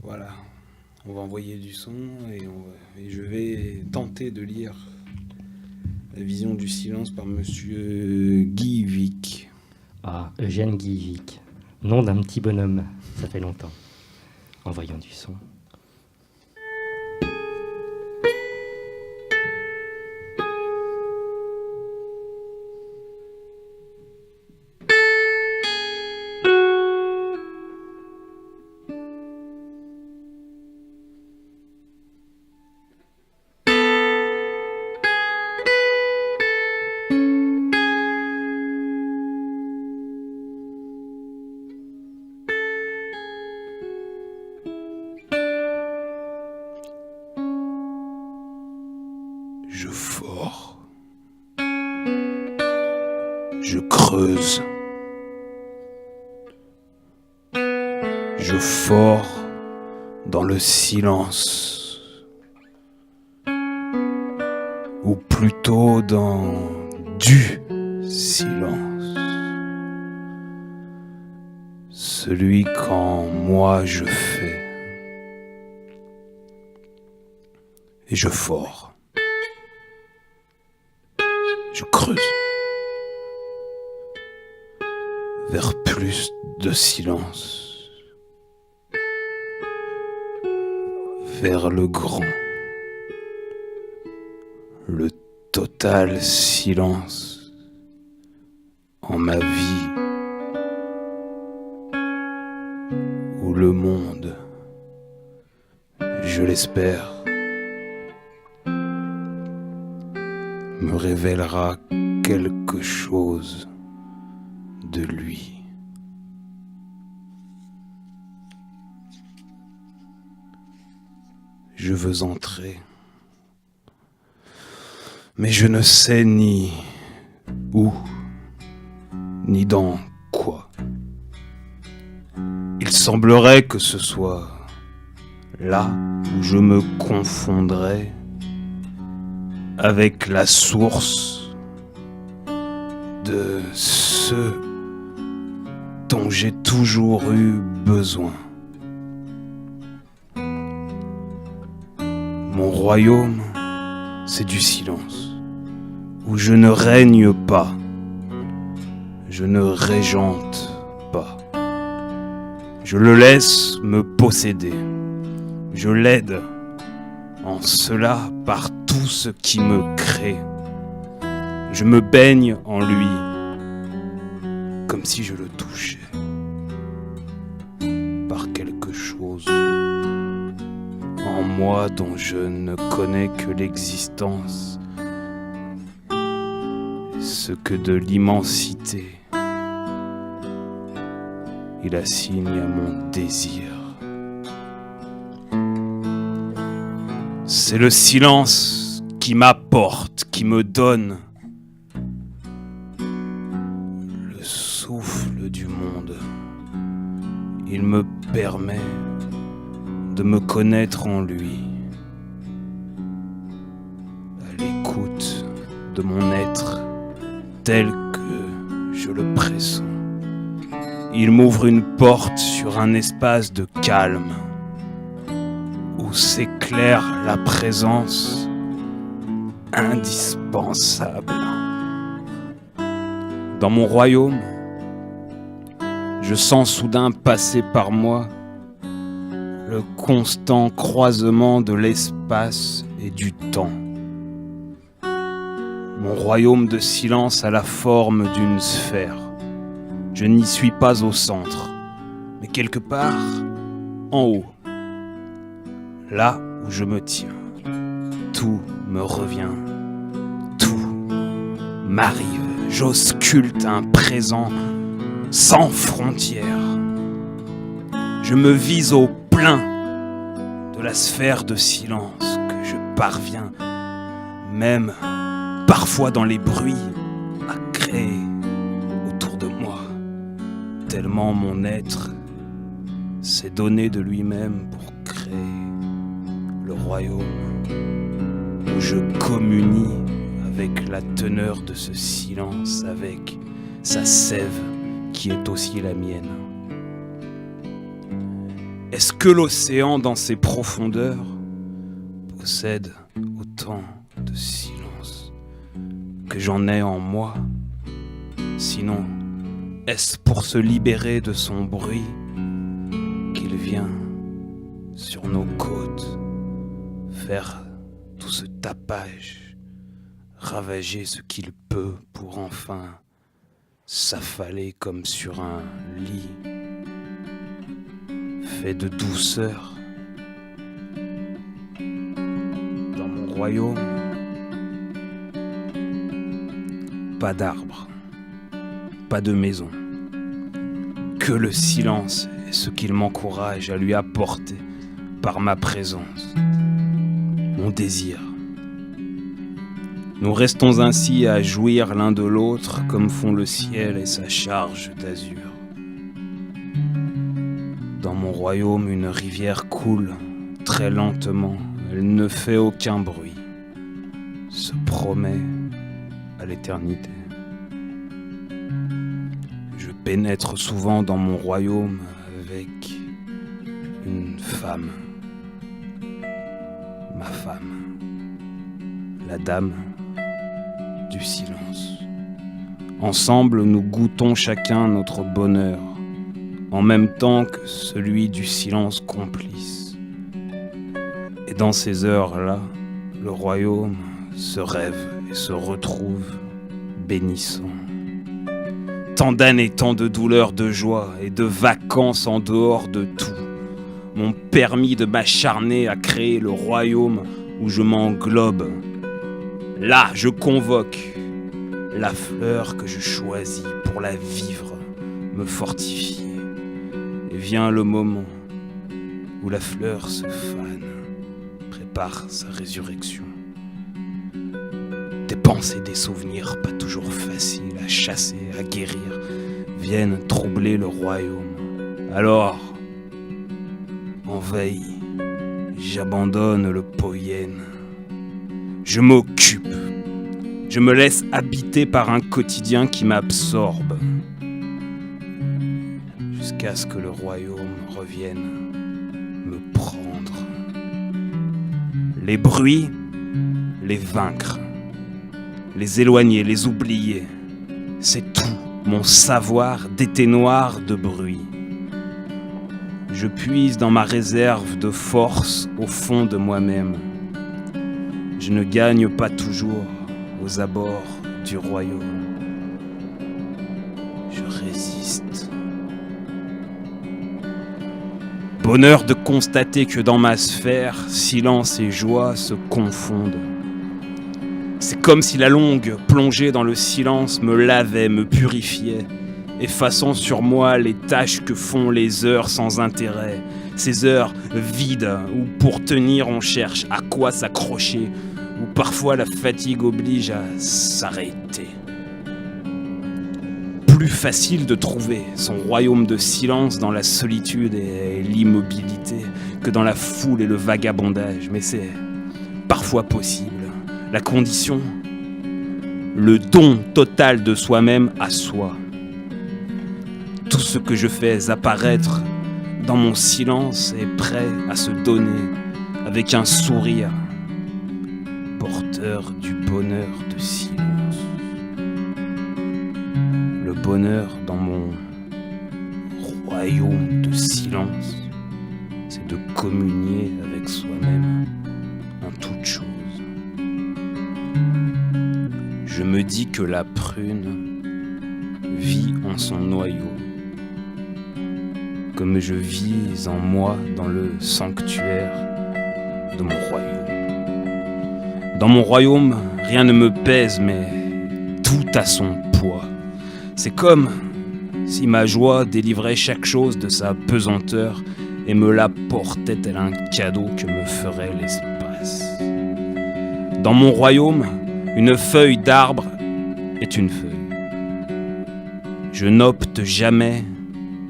Voilà, on va envoyer du son et je vais tenter de lire La vision du silence par monsieur Guy Vic. Ah, Eugène Guivic. Nom d'un petit bonhomme, ça fait longtemps. Envoyons du son. Je fore. Je creuse. Je fore dans le silence. Ou plutôt dans du silence. Celui qu'en moi je fais. Et je fore. Je creuse vers plus de silence, vers le grand, le total silence en ma vie, où le monde, je l'espère, me révélera quelque chose de lui. Je veux entrer, mais je ne sais ni où, ni dans quoi. Il semblerait que ce soit là où je me confondrais avec la source de ce dont j'ai toujours eu besoin. Mon royaume, c'est du silence, où je ne règne pas, je ne régente pas. Je le laisse me posséder, je l'aide en cela par tout ce qui me crée. Je me baigne en lui, comme si je le touchais par quelque chose en moi dont je ne connais que l'existence, ce que de l'immensité il assigne à mon désir. C'est le silence qui m'apporte, qui me donne le souffle du monde. Il me permet de me connaître en lui, à l'écoute de mon être tel que je le pressens. Il m'ouvre une porte sur un espace de calme où s'éclaire la présence indispensable. Dans mon royaume, je sens soudain passer par moi le constant croisement de l'espace et du temps. Mon royaume de silence a la forme d'une sphère. Je n'y suis pas au centre, mais quelque part en haut, là où je me tiens. Tout me revient, tout m'arrive. J'ausculte un présent sans frontières. Je me vise au plein de la sphère de silence que je parviens, même parfois dans les bruits, à créer autour de moi. Tellement mon être s'est donné de lui-même pour créer le royaume où je communie avec la teneur de ce silence, avec sa sève qui est aussi la mienne. Est-ce que l'océan dans ses profondeurs possède autant de silence que j'en ai en moi? Sinon, est-ce pour se libérer de son bruit qu'il vient sur nos côtes faire tout ce tapage, ravager ce qu'il peut pour enfin s'affaler comme sur un lit fait de douceur? Dans mon royaume, pas d'arbres, pas de maison, que le silence est ce qu'il m'encourage à lui apporter par ma présence, mon désir. Nous restons ainsi à jouir l'un de l'autre comme font le ciel et sa charge d'azur. Dans mon royaume, une rivière coule très lentement, elle ne fait aucun bruit, se promet à l'éternité. Je pénètre souvent dans mon royaume avec une femme, ma femme, la dame du silence. Ensemble, nous goûtons chacun notre bonheur, en même temps que celui du silence complice. Et dans ces heures-là, le royaume se rêve et se retrouve bénissant. Tant d'années, tant de douleurs, de joie et de vacances en dehors de tout m'ont permis de m'acharner à créer le royaume où je m'englobe. Là, je convoque la fleur que je choisis pour la vivre, me fortifier. Et vient le moment où la fleur se fane, prépare sa résurrection. Des pensées, des souvenirs pas toujours faciles à chasser, à guérir, viennent troubler le royaume. Alors, en veille, j'abandonne le poyen. Je m'occupe. Je me laisse habiter par un quotidien qui m'absorbe. Jusqu'à ce que le royaume revienne me prendre. Les bruits, les vaincre. Les éloigner, les oublier. C'est tout mon savoir d'éteignoir de bruit. Je puise dans ma réserve de force au fond de moi-même. Je ne gagne pas toujours aux abords du royaume. Je résiste. Bonheur de constater que dans ma sphère, silence et joie se confondent. C'est comme si la longue plongée dans le silence me lavait, me purifiait, effaçant sur moi les tâches que font les heures sans intérêt, ces heures vides où pour tenir on cherche à quoi s'accrocher, où parfois la fatigue oblige à s'arrêter. Plus facile de trouver son royaume de silence dans la solitude et l'immobilité que dans la foule et le vagabondage, mais c'est parfois possible. La condition, le don total de soi-même à soi. Tout ce que je fais apparaître dans mon silence est prêt à se donner avec un sourire, porteur du bonheur de silence. Le bonheur dans mon royaume de silence, c'est de communier avec soi-même en toute chose. Je me dis que la prune vit en son noyau, comme je vis en moi dans le sanctuaire de mon royaume. Dans mon royaume, rien ne me pèse, mais tout a son poids. C'est comme si ma joie délivrait chaque chose de sa pesanteur et me l'apportait tel un cadeau que me ferait l'espace. Dans mon royaume, une feuille d'arbre est une feuille. Je n'opte jamais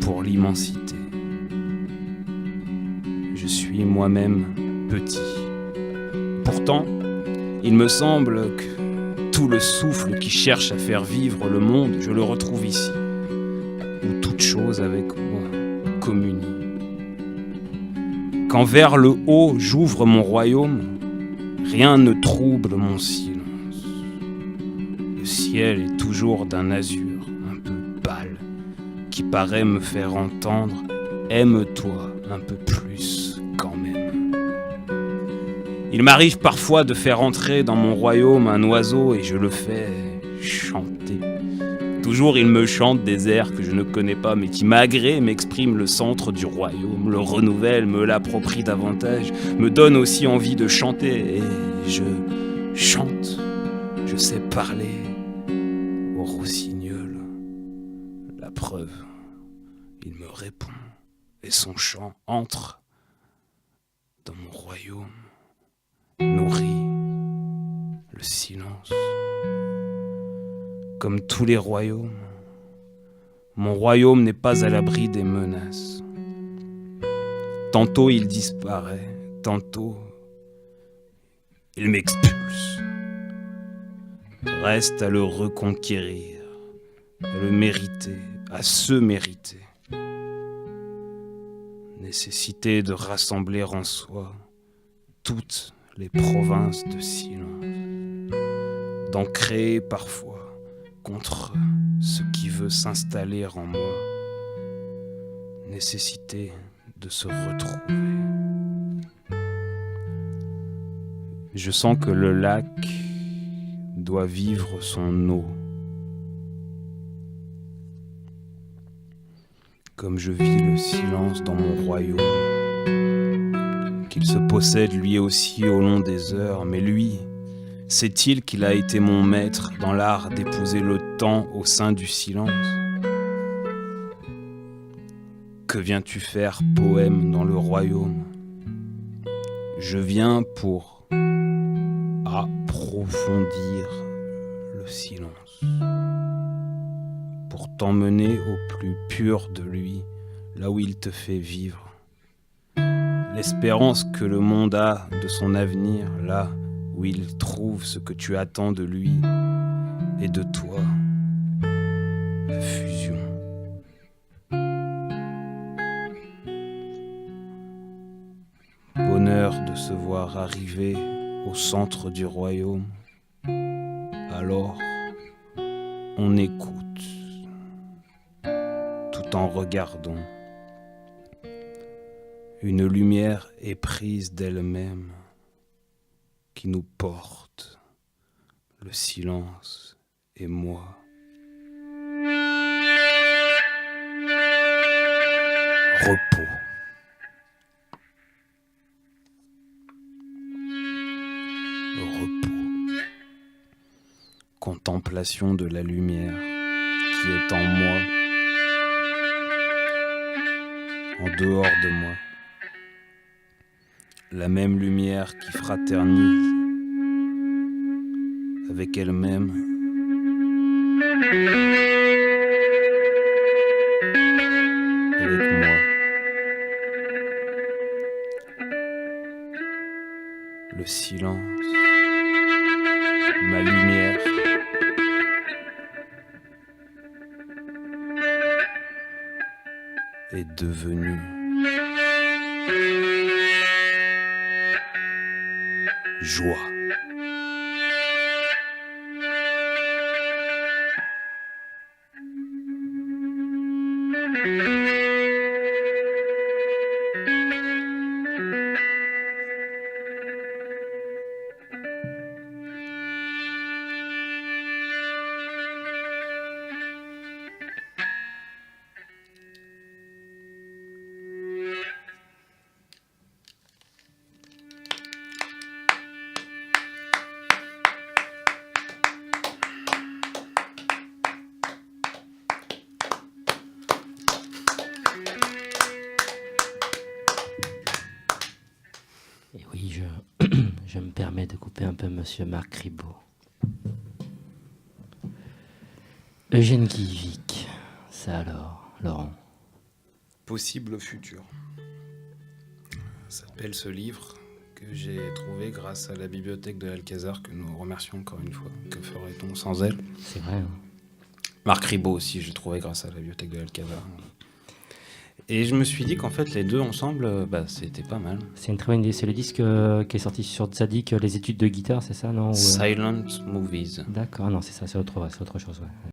pour l'immensité. Je suis moi-même petit. Pourtant, il me semble que tout le souffle qui cherche à faire vivre le monde, je le retrouve ici, où toute chose avec moi communie. Quand vers le haut j'ouvre mon royaume, rien ne trouble mon silence. Le ciel est toujours d'un azur un peu pâle, qui paraît me faire entendre « Aime-toi un peu plus quand même ». Il m'arrive parfois de faire entrer dans mon royaume un oiseau et je le fais chanter. Toujours il me chante des airs que je ne connais pas mais qui m'agréent, m'expriment le centre du royaume, le renouvelle, me l'approprie davantage, me donne aussi envie de chanter et je chante, je sais parler au rossignol. La preuve, il me répond et son chant entre dans mon royaume, nourrit le silence. Comme tous les royaumes, mon royaume n'est pas à l'abri des menaces. Tantôt il disparaît, tantôt il m'expulse. Reste à le reconquérir, à le mériter, à se mériter. Nécessité de rassembler en soi toutes les provinces de silence, d'en créer parfois contre ce qui veut s'installer en moi, nécessité de se retrouver. Je sens que le lac doit vivre son eau, comme je vis le silence dans mon royaume, qu'il se possède lui aussi au long des heures, mais lui, sait-il qu'il a été mon maître dans l'art d'épouser le temps au sein du silence? Que viens-tu faire, poème, dans le royaume? Je viens pour approfondir le silence, pour t'emmener au plus pur de lui, là où il te fait vivre. L'espérance que le monde a de son avenir, là où il trouve ce que tu attends de lui et de toi, la fusion. Bonheur de se voir arriver au centre du royaume, alors on écoute tout en regardant. Une lumière éprise d'elle-même qui nous porte, le silence et moi. Repos. Repos. Contemplation de la lumière qui est en moi, en dehors de moi. La même lumière qui fraternise avec elle-même. Avec moi. Le silence, ma lumière. Est devenue joie. Et oui, je me permets de couper un peu Monsieur Marc Ribot. Eugène Guivic, ça alors, Laurent? Possible futur. Ça s'appelle ce livre que j'ai trouvé grâce à la bibliothèque de l'Alcazar, que nous remercions encore une fois. Que ferait-on sans elle? C'est vrai. Hein. Marc Ribot aussi, j'ai trouvé grâce à la bibliothèque de l'Alcazar. Et je me suis dit qu'en fait, les deux ensemble, c'était pas mal. C'est une très bonne idée. C'est le disque qui est sorti sur Tzadik, les études de guitare, c'est ça, non? Silent Movies. D'accord, non, c'est ça, c'est autre chose. Ouais.